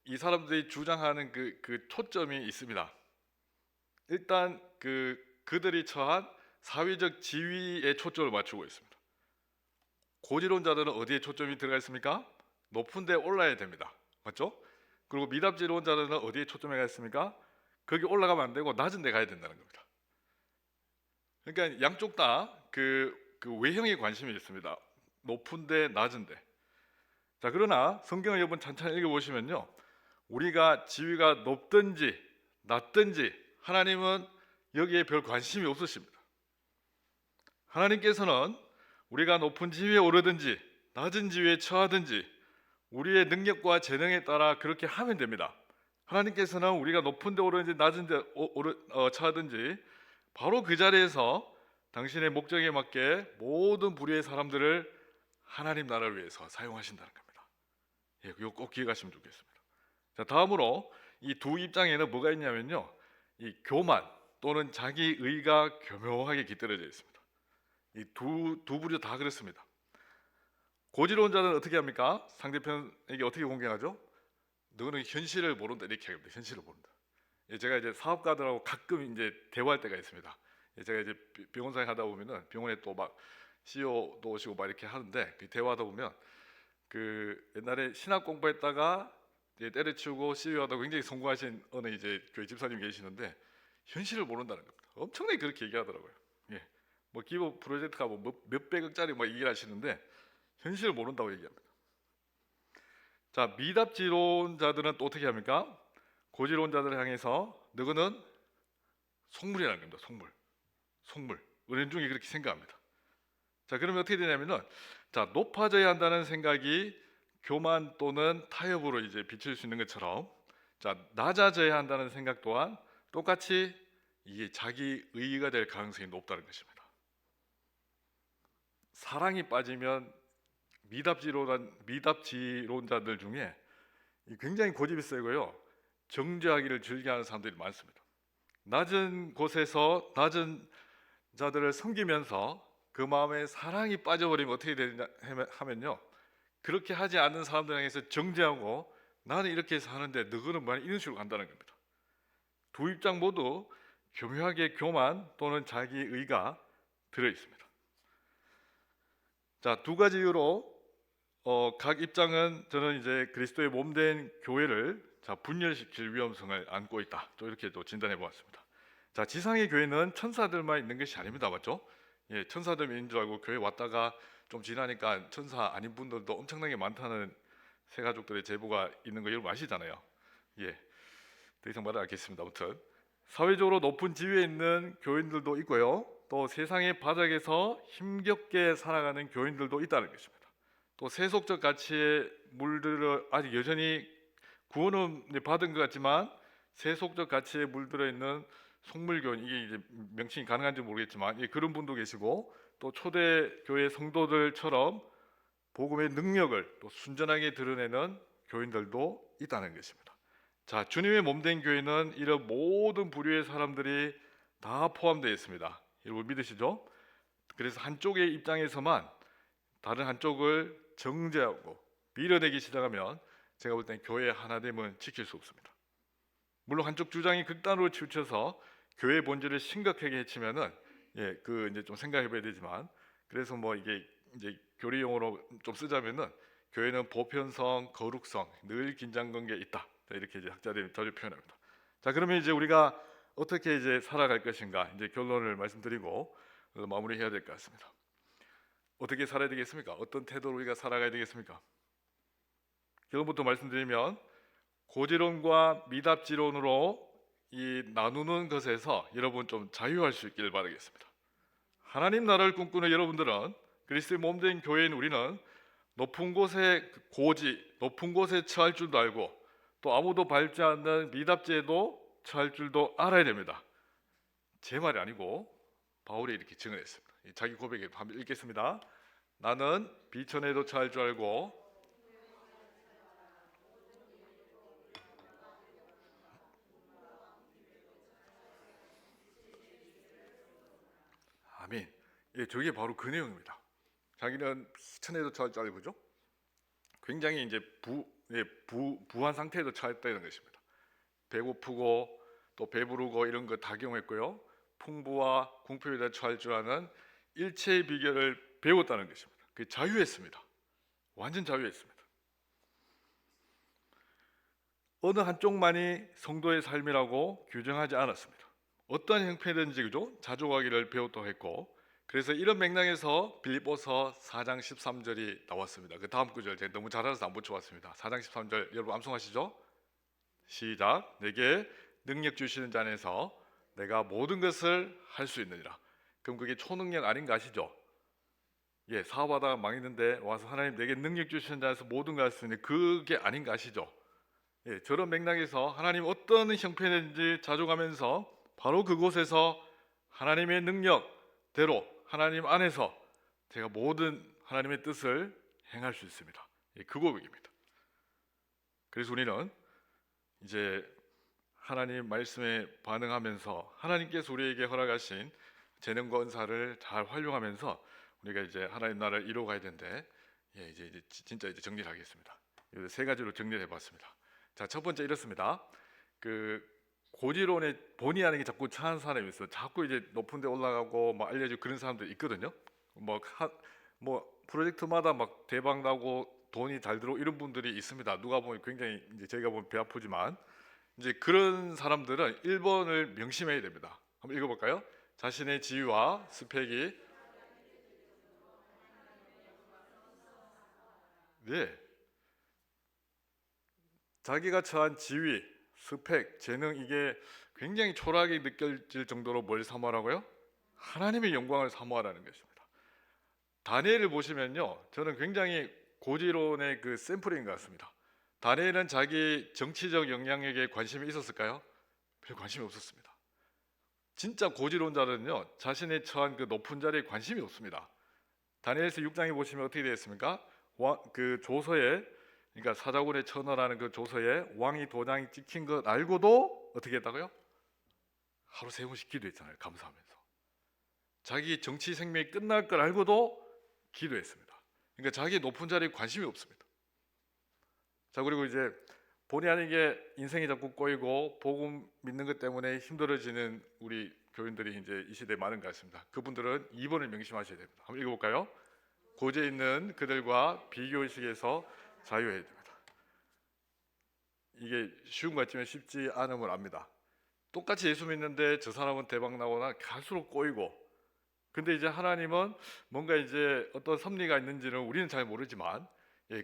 S1: 이 사람들이 주장하는 그 초점이 있습니다. 일단 그들이 처한 사회적 지위에 초점을 맞추고 있습니다. 고지론자들은 어디에 초점이 들어가 있습니까? 높은 데 올라야 됩니다. 맞죠? 그리고 미답지론자들은 어디에 초점이 가 있습니까? 거기 올라가면 안 되고 낮은 데 가야 된다는 겁니다. 그러니까 양쪽 다 그 외형에 관심이 있습니다. 높은 데, 낮은 데. 자, 그러나 성경을 여러분 찬찬히 읽어보시면요, 우리가 지위가 높든지 낮든지 하나님은 여기에 별 관심이 없으십니다. 하나님께서는 우리가 높은 지위에 오르든지 낮은 지위에 처하든지 우리의 능력과 재능에 따라 그렇게 하면 됩니다. 하나님께서는 우리가 높은 데 오르든지 낮은 데 처하든지 바로 그 자리에서 당신의 목적에 맞게 모든 부류의 사람들을 하나님 나라를 위해서 사용하신다는 겁니다. 이거 꼭 기억하시면 좋겠습니다. 자, 다음으로 이 두 입장에는 뭐가 있냐면요, 이 교만 또는 자기 의가 교묘하게 깃들어져 있습니다. 이 두 부류 다 그렇습니다. 고지론자는 어떻게 합니까? 상대편에게 어떻게 공격하죠? 너는 현실을 모른다, 이렇게 합니다. 현실을 모른다. 제가 이제 사업가들하고 가끔 이제 대화할 때가 있습니다. 제가 이제 병원사에 하다 보면은 병원에 또 막 CEO도 오시고 막 이렇게 하는데, 그 대화하다 보면 그 옛날에 신학 공부했다가 때려치우고 CEO 하다 굉장히 성공하신 어느 이제 교회 집사님 계시는데 현실을 모른다는 겁니다. 엄청나게 그렇게 얘기하더라고요. 예. 뭐 기업 프로젝트가 뭐 몇백억짜리 뭐 얘기를 하시는데 현실을 모른다고 얘기합니다. 자, 미답지론자들은 또 어떻게 합니까? 고지론자들을 향해서 너는 속물이라는 겁니다. 속물. 은연중에 그렇게 생각합니다. 자, 그러면 어떻게 되냐면은, 자, 높아져야 한다는 생각이 교만 또는 타협으로 이제 비칠 수 있는 것처럼, 자, 낮아져야 한다는 생각 또한 똑같이 이게 자기 의의가 될 가능성이 높다는 것입니다. 사랑이 빠지면 미답지론자들 중에 굉장히 고집이 세고요, 정죄하기를 즐겨하는 사람들이 많습니다. 낮은 곳에서 낮은 자들을 섬기면서 그 마음에 사랑이 빠져버리면 어떻게 되냐 하면요, 그렇게 하지 않는 사람들 향해서 정죄하고 나는 이렇게 사는데 너희는 뭐 이런 식으로 간다는 겁니다. 두 입장 모두 교묘하게 교만 또는 자기 의가 들어 있습니다. 자, 두 가지 이유로 각 입장은 저는 이제 그리스도의 몸된 교회를 분열시킬 위험성을 안고 있다, 또 이렇게 또 진단해 보았습니다. 자, 지상의 교회는 천사들만 있는 것이 아닙니다. 맞죠? 예, 천사들만 있는 줄 알고 교회 왔다가 좀 지나니까 천사 아닌 분들도 엄청나게 많다는 새 가족들의 제보가 있는 거 여러분 아시잖아요. 예, 더 이상 말을 않겠습니다. 아무튼 사회적으로 높은 지위에 있는 교인들도 있고요, 또 세상의 바닥에서 힘겹게 살아가는 교인들도 있다는 것입니다. 또 세속적 가치에 물들어 아직 여전히 구원은 받은 것 같지만 세속적 가치에 물들어 있는 속물교인, 이게 이제 명칭이 가능한지 모르겠지만 그런 분도 계시고, 또 초대교회 성도들처럼 복음의 능력을 또 순전하게 드러내는 교인들도 있다는 것입니다. 자, 주님의 몸된 교회는 이런 모든 부류의 사람들이 다 포함되어 있습니다. 여러분 믿으시죠? 그래서 한쪽의 입장에서만 다른 한쪽을 정죄하고 밀어내기 시작하면 제가 볼 땐 교회의 하나됨은 지킬 수 없습니다. 물론 한쪽 주장이 극단으로 치우쳐서 교회 본질을 심각하게 해치면은 그 이제 좀 생각해봐야 되지만, 그래서 뭐 이게 이제 교리 용어로 좀 쓰자면은 교회는 보편성, 거룩성, 늘 긴장 관계에 있다. 이렇게 이제 학자들이 자주 표현합니다. 자, 그러면 이제 우리가 어떻게 이제 살아갈 것인가 이제 결론을 말씀드리고 마무리해야 될 것 같습니다. 어떻게 살아야 되겠습니까? 어떤 태도로 우리가 살아가야 되겠습니까? 결론부터 말씀드리면 고지론과 미답지론으로 이 나누는 것에서 여러분 좀 자유할 수 있기를 바라겠습니다. 하나님 나라를 꿈꾸는 여러분들은, 그리스도의 몸된 교회인 우리는 높은 곳에 높은 곳에 처할 줄도 알고 또 아무도 밟지 않는 미답지에도 처할 줄도 알아야 됩니다. 제 말이 아니고 바울이 이렇게 증언했습니다. 자기 고백에 한번 읽겠습니다. 나는 비천에도 처할 줄 알고 아멘. 저게 바로 그 내용입니다. 자기는 비천에도 처할 줄 알고, 그죠? 굉장히 이제 부한 상태에도 처했다는 것입니다. 배고프고 또 배부르고 이런 거 다 경험했고요. 풍부와 궁핍에다 처할 줄 아는 일체의 비결을 배웠다는 것입니다. 그 자유했습니다. 완전 자유했습니다. 어느 한쪽만이 성도의 삶이라고 규정하지 않았습니다. 어떤 형편이든지, 그죠? 자족하기를 배웠다고 했고, 그래서 이런 맥락에서 빌립보서 4장 13절이 나왔습니다. 그 다음 구절 제가 너무 잘 알아서 안 붙여봤습니다. 4장 13절 여러분 암송하시죠? 시작. 내게 능력 주시는 자 안에서 내가 모든 것을 할 수 있느니라. 그럼 그게 초능력 아닌가 아시죠? 사업하다가 망했는데 와서 하나님 내게 능력 주시는 자 안에서 모든 걸 할 수 있는, 그게 아닌가 아시죠? 저런 맥락에서 하나님 어떤 형편인지 자족하면서 바로 그곳에서 하나님의 능력대로 하나님 안에서 제가 모든 하나님의 뜻을 행할 수 있습니다. 그 고백입니다. 그래서 우리는 이제 하나님 말씀에 반응하면서 하나님께서 우리에게 허락하신 재능과 은사를 잘 활용하면서 우리가 이제 하나님 나라를 이루어가야 되는데, 이제 진짜 이제 정리를 하겠습니다. 세 가지로 정리를 해봤습니다. 자, 첫 번째 이렇습니다. 그 고지론에 본의 아니게 자꾸 처한 사람이 있어요. 자꾸 이제 높은 데 올라가고 막 알려지고 그런 사람들 있거든요. 뭐 프로젝트마다 막 대박 나고 돈이 잘 들어오고 이런 분들이 있습니다. 누가 보면 굉장히 이제 저희가 보면 배 아프지만, 이제 그런 사람들은 1번을 명심해야 됩니다. 한번 읽어볼까요? 자신의 지위와 스펙이 자기가 처한 지위, 스펙, 재능, 이게 굉장히 초라하게 느껴질 정도로 뭘 사모하라고요? 하나님의 영광을 사모하라는 것입니다. 다니엘을 보시면요, 저는 굉장히 고지론의 그 샘플인 것 같습니다. 다니엘은 자기 정치적 영향력에 관심이 있었을까요? 별 관심이 없었습니다. 진짜 고지론자들은요, 자신의 처한 그 높은 자리에 관심이 없습니다. 다니엘서 6장에 보시면 어떻게 되어 있습니까? 그 조서에, 그러니까 사자굴의 처너라는 그 조서에 왕이 도장이 찍힌 것 알고도 어떻게 했다고요? 하루 3번씩 기도했잖아요. 감사하면서. 자기 정치 생명이 끝날 걸 알고도 기도했습니다. 그러니까 자기 높은 자리에 관심이 없습니다. 자, 그리고 이제 본의 아니게 인생이 자꾸 꼬이고 복음 믿는 것 때문에 힘들어지는 우리 교인들이 이제 이 시대에 많은 것 같습니다. 그분들은 2번을 명심하셔야 됩니다. 한번 읽어볼까요? 고지에 있는 그들과 비교의식에서 자유해야 됩니다. 이게 쉬운 것 같지만 쉽지 않음을 압니다. 똑같이 예수 믿는데 저 사람은 대박 나거나 갈수록 꼬이고, 근데 이제 하나님은 뭔가 이제 어떤 섭리가 있는지는 우리는 잘 모르지만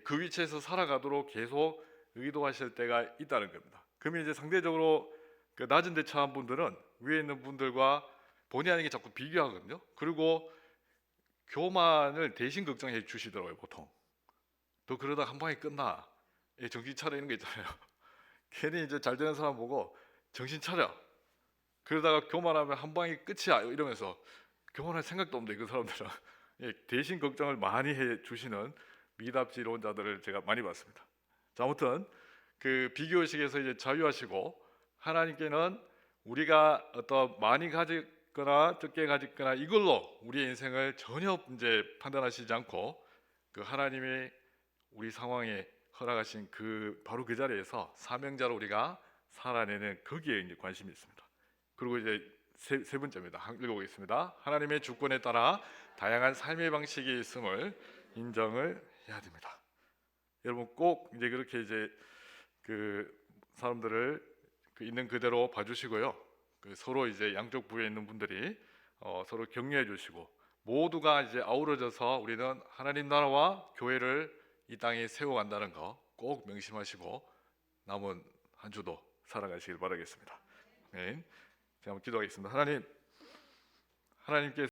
S1: 그 위치에서 살아가도록 계속 의도하실 때가 있다는 겁니다. 그러면 이제 상대적으로 그 낮은 데 처한 분들은 위에 있는 분들과 본의 아니게 자꾸 비교하거든요. 그리고 교만을 대신 걱정해 주시더라고요. 보통 또 그러다 한 방에 끝나. 정신 차려 이런 거 있잖아요. 괜히 이제 잘 되는 사람 보고 정신 차려, 그러다가 교만하면 한 방에 끝이야 이러면서 교만할 생각도 없는데 그 사람들은 대신 걱정을 많이 해 주시는 미답지론자들을 제가 많이 봤습니다. 자, 아무튼 그 비교의식에서 이제 자유하시고 하나님께는 우리가 어떤 많이 가졌거나 적게 가졌거나 이걸로 우리의 인생을 전혀 이제 판단하시지 않고 그 하나님이 우리 상황에 허락하신 그 바로 그 자리에서 사명자로 우리가 살아내는 거기에 이제 관심이 있습니다. 그리고 이제 세 번째입니다. 읽어보겠습니다. 하나님의 주권에 따라 다양한 삶의 방식이 있음을 인정을 해야 됩니다. 여러분 꼭 이제 그렇게 이제 그 사람들을 그 있는 그대로 봐주시고요. 그 서로 이제 양쪽 부에 있는 분들이 서로 격려해 주시고 모두가 이제 아우러져서 우리는 하나님 나라와 교회를 이 땅에 세워간다는 거 꼭 명심하시고 남은 한 주도 살아가시길 바라겠습니다. 아멘. 제가 한번 기도하겠습니다. 하나님께서